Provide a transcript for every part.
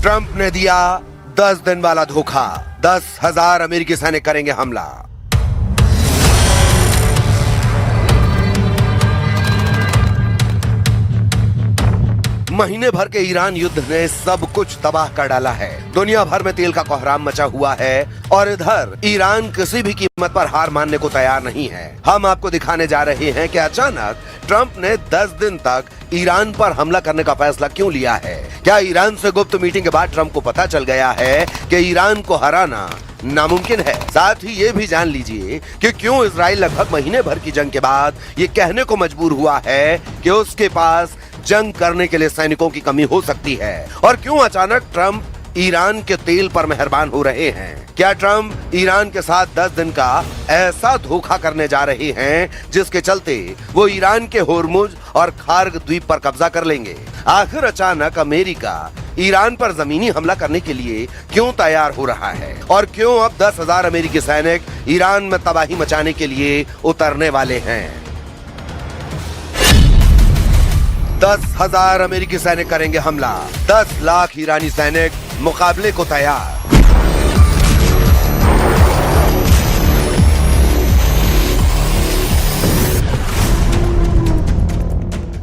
Trump ने दिया 10 दिन वाला धोखा। 10,000 अमेरिकी सैनिक करेंगे हमला। महीने भर के ईरान युद्ध ने सब कुछ तबाह कर डाला है। दुनिया भर में तेल का कोहराम मचा हुआ है और इधर ईरान किसी भी कीमत पर हार मानने को तैयार नहीं है। हम आपको दिखाने जा रहे हैं कि अचानक ट्रंप ने 10 दिन तक ईरान पर हमला करने का फैसला क्यों लिया है। क्या ईरान से गुप्त मीटिंग के बाद ट्रंप को पता चल गया है कि ईरान को हराना नामुमकिन है। साथ ही ये भी जान लीजिए कि क्यों इजराइल लगभग महीने भर की जंग के बाद ये कहने को मजबूर हुआ है कि उसके पास जंग करने के लिए सैनिकों की कमी हो सकती है, और क्यों अचानक ट्रंप ईरान के तेल पर मेहरबान हो रहे हैं। क्या ट्रंप ईरान के साथ 10 दिन का ऐसा धोखा करने जा रहे हैं जिसके चलते वो ईरान के होर्मुज और खार्ग द्वीप पर कब्जा कर लेंगे। आखिर अचानक अमेरिका ईरान पर जमीनी हमला करने के लिए क्यों तैयार हो रहा है, और क्यों अब 10,000 अमेरिकी सैनिक ईरान में तबाही मचाने के लिए उतरने वाले हैं। 10,000 अमेरिकी सैनिक करेंगे हमला। 10 लाख ईरानी सैनिक मुकाबले को तैयार।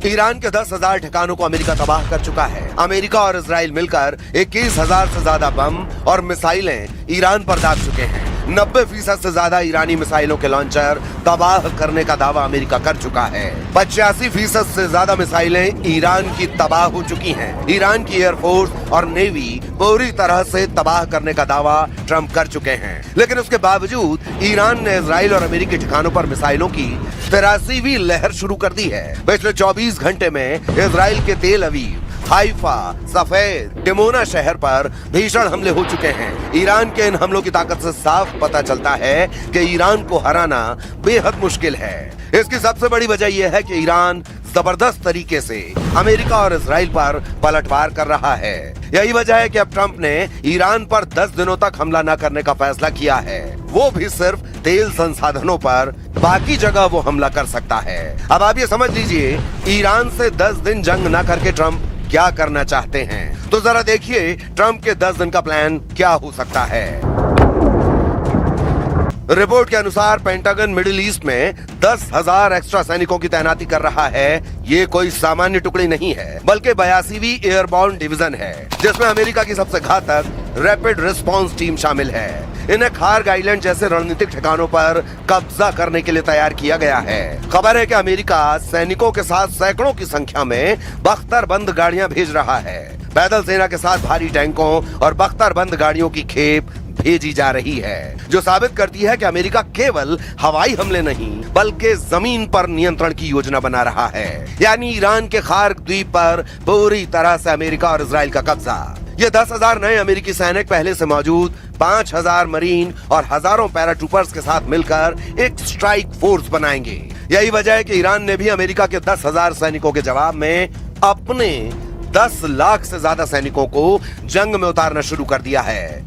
ईरान के 10,000 ठिकानों को अमेरिका तबाह कर चुका है। अमेरिका और इजराइल मिलकर 21,000 से ज्यादा बम और मिसाइलें ईरान पर दाग चुके हैं। 90% से ज्यादा ईरानी मिसाइलों के लॉन्चर तबाह करने का दावा अमेरिका कर चुका है। 85% से ज्यादा मिसाइलें ईरान की तबाह हो चुकी हैं। ईरान की एयरफोर्स और नेवी पूरी तरह से तबाह करने का दावा ट्रंप कर चुके हैं। लेकिन उसके बावजूद ईरान ने इजराइल और अमेरिकी ठिकानों पर मिसाइलों की 83वीं लहर शुरू कर दी है। पिछले 24 घंटे में इजराइल के तेल अवीव, हाइफा, सफेद, डिमोना शहर पर भीषण हमले हो चुके हैं। ईरान के इन हमलों की ताकत से साफ पता चलता है कि ईरान को हराना बेहद मुश्किल है। इसकी सबसे बड़ी वजह यह है कि ईरान जबरदस्त तरीके से अमेरिका और इजराइल पर पलटवार कर रहा है। यही वजह है कि अब ट्रंप ने ईरान पर 10 दिनों तक हमला न करने का फैसला किया है, वो भी सिर्फ तेल संसाधनों पर। बाकी जगह वो हमला कर सकता है। अब आप ये समझ लीजिए, ईरान से 10 दिन जंग न करके ट्रंप क्या करना चाहते हैं। तो जरा देखिए ट्रंप के 10 दिन का प्लान क्या हो सकता है। रिपोर्ट के अनुसार पेंटागन मिडिल ईस्ट में 10,000 एक्स्ट्रा सैनिकों की तैनाती कर रहा है। ये कोई सामान्य टुकड़ी नहीं है, बल्कि 82वीं एयरबॉर्न डिवीजन है, जिसमें अमेरिका की सबसे घातक रैपिड रिस्पांस टीम शामिल है। इन्हें खार्ग आइलैंड जैसे रणनीतिक ठिकानों पर कब्जा करने के लिए तैयार किया गया है। खबर है कि अमेरिका सैनिकों के साथ सैकड़ों की संख्या में बख्तरबंद गाड़ियां भेज रहा है। पैदल सेना के साथ भारी टैंकों और बख्तरबंद गाड़ियों की खेप भेजी जा रही है, जो साबित करती है कि अमेरिका केवल हवाई हमले नहीं बल्कि जमीन पर नियंत्रण की योजना बना रहा है। यानी ईरान के खार्ग द्वीप पर पूरी तरह से अमेरिका और इजराइल का कब्जा। ये 10,000 नए अमेरिकी सैनिक पहले से मौजूद 5,000 मरीन और हजारों पैराट्रूपर्स के साथ मिलकर एक स्ट्राइक फोर्स बनाएंगे। यही वजह है कि ईरान ने भी अमेरिका के 10,000 सैनिकों के जवाब में अपने 10 लाख से ज्यादा सैनिकों को जंग में उतारना शुरू कर दिया है।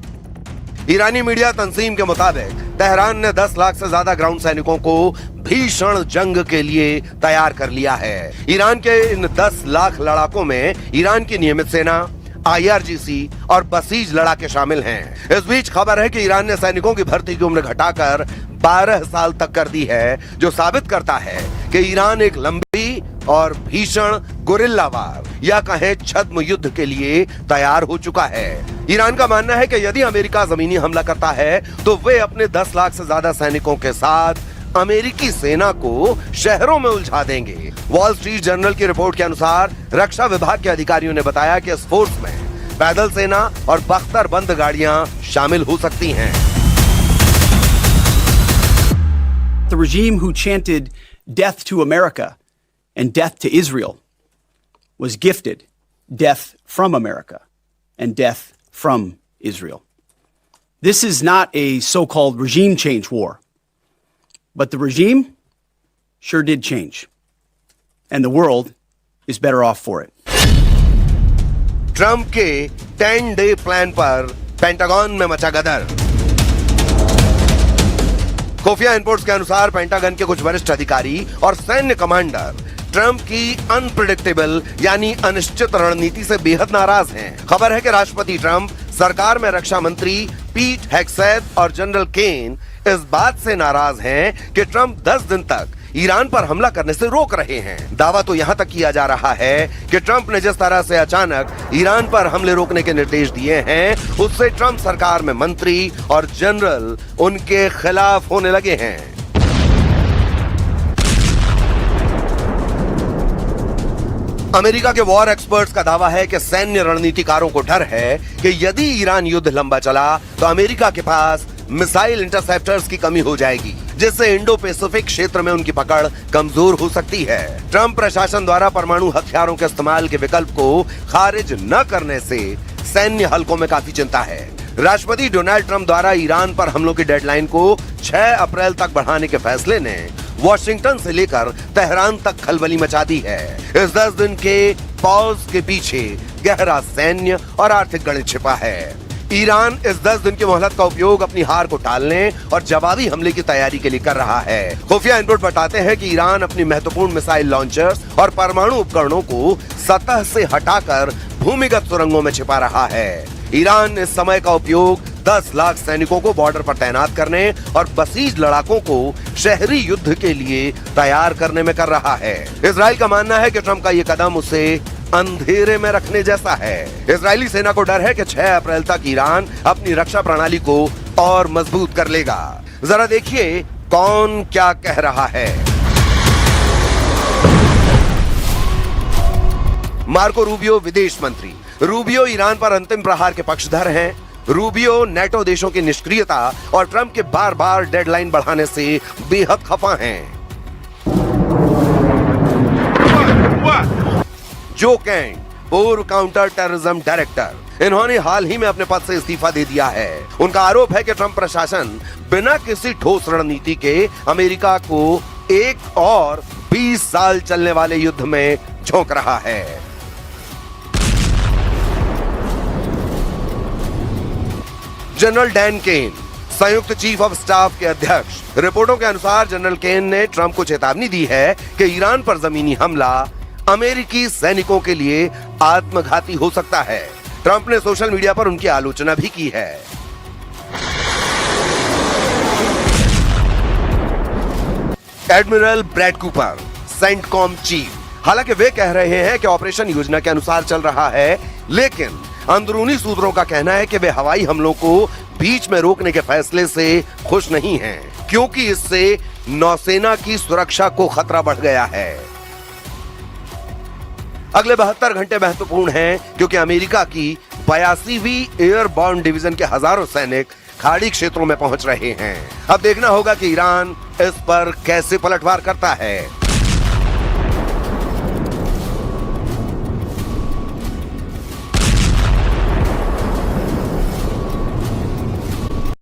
ईरानी मीडिया तंजीम के मुताबिक तेहरान ने 10 लाख से ज्यादा ग्राउंड सैनिकों को भीषण जंग के लिए तैयार कर लिया है। ईरान के इन 10 लाख लड़ाकों में ईरान की नियमित सेना, IRGC और बसीज लड़ाके शामिल हैं। इस बीच खबर है कि ईरान ने सैनिकों की भर्ती की उम्र घटाकर 12 साल तक कर दी है, जो साबित करता है कि ईरान एक लंबी और भीषण गुरिल्ला वार या कहें छद्म युद्ध के लिए तैयार हो चुका है। ईरान का मानना है कि यदि अमेरिका जमीनी हमला करता है तो वे अपने 10 लाख से ज्यादा सैनिकों के साथ अमेरिकी सेना को शहरों में उलझा देंगे। वॉल स्ट्रीट जर्नल की रिपोर्ट के अनुसार रक्षा विभाग के अधिकारियों ने बताया कि इस फोर्स में पैदल सेना और बख्तरबंद गाड़ियां शामिल हो सकती हैं। The regime who chanted death to America and death to Israel was gifted death from America and death from Israel. This is not a so-called regime change war, but the regime sure did change, and the world is better off for it. Trump के 10-day plan पर pentagon में मचा गदर। खुफिया inputs के अनुसार pentagon के कुछ वरिष्ठ अधिकारी और सैन्य कमांडर ट्रंप की अनप्रिडिक्टेबल यानी अनिश्चित रणनीति से बेहद नाराज हैं। खबर है कि राष्ट्रपति ट्रंप सरकार में रक्षा मंत्री पीट हेग्सेथ और जनरल केन इस बात से नाराज हैं कि ट्रंप 10 दिन तक ईरान पर हमला करने से रोक रहे हैं। दावा तो यहां तक किया जा रहा है कि ट्रंप ने जिस तरह से अचानक ईरान पर हमले रोकने के निर्देश दिए हैं, उससे ट्रंप सरकार में मंत्री और जनरल उनके खिलाफ होने लगे हैं। अमेरिका के वॉर एक्सपर्ट्स का दावा है कि सैन्य रणनीतिकारों को डर है कि यदि ईरान युद्ध लंबा चला तो अमेरिका के पास मिसाइल इंटरसेप्टर्स की कमी हो जाएगी, जिससे इंडो पैसिफिक क्षेत्र में उनकी पकड़ कमजोर हो सकती है। ट्रंप प्रशासन द्वारा परमाणु हथियारों के इस्तेमाल के विकल्प को खारिज न करने से सैन्य हलकों में काफी चिंता है। राष्ट्रपति डोनाल्ड ट्रंप द्वारा ईरान पर हमलों की डेडलाइन को 6 अप्रैल तक बढ़ाने के फैसले ने वॉशिंगटन से लेकर तेहरान तक खलबली मचा दी है। इस 10 दिन के पॉज के पीछे गहरा सैन्य और आर्थिक गणित छिपा है। ईरान इस 10 दिन की मोहलत का उपयोग अपनी हार को टालने और जवाबी हमले की तैयारी के लिए कर रहा है। खुफिया इनपुट बताते हैं कि ईरान अपनी महत्वपूर्ण मिसाइल लॉन्चर्स और परमाणु उपकरणों को सतह से हटाकर भूमिगत सुरंगों में छिपा रहा है। ईरान इस समय का उपयोग 10 लाख सैनिकों को बॉर्डर पर तैनात करने और बसीज लड़ाकों को शहरी युद्ध के लिए तैयार करने में कर रहा है। इजराइल का मानना है कि ट्रंप का ये कदम उसे अंधेरे में रखने जैसा है। इजरायली सेना को डर है कि 6 अप्रैल तक ईरान अपनी रक्षा प्रणाली को और मजबूत कर लेगा। जरा देखिए कौन क्या कह रहा है। मार्को रूबियो विदेश मंत्री। रूबियो ईरान पर अंतिम प्रहार के पक्षधर हैं। रूबियो नेटो देशों की निष्क्रियता और ट्रंप के बार बार डेडलाइन बढ़ाने से बेहद खफा हैं। जो कैंग, पूर्व काउंटर टेररिज्म डायरेक्टर, इन्होंने हाल ही में अपने पद से इस्तीफा दे दिया है। उनका आरोप है कि ट्रंप प्रशासन बिना किसी ठोस रणनीति के अमेरिका को एक और 20 साल चलने वाले युद्ध में झोंक रहा है। जनरल डैन केन, संयुक्त चीफ ऑफ स्टाफ के अध्यक्ष। रिपोर्टों के अनुसार जनरल केन ने ट्रंप को चेतावनी दी है कि ईरान पर जमीनी हमला अमेरिकी सैनिकों के लिए आत्मघाती हो सकता है। ट्रंप ने सोशल मीडिया पर उनकी आलोचना भी की है। Admiral Brad Cooper, CENTCOM chief. हालांकि वे कह रहे हैं कि ऑपरेशन योजना के अनुसार चल रहा है, लेकिन अंदरूनी सूत्रों का कहना है कि वे हवाई हमलों को बीच में रोकने के फैसले से खुश नहीं हैं, क्योंकि इससे नौसेना की सुरक्षा को खतरा बढ़ गया है। अगले 72 घंटे महत्वपूर्ण हैं, क्योंकि अमेरिका की 82वीं एयरबॉर्न डिवीजन के हजारों सैनिक खाड़ी क्षेत्रों में पहुंच रहे हैं। अब देखना होगा कि ईरान इस पर कैसे पलटवार करता है।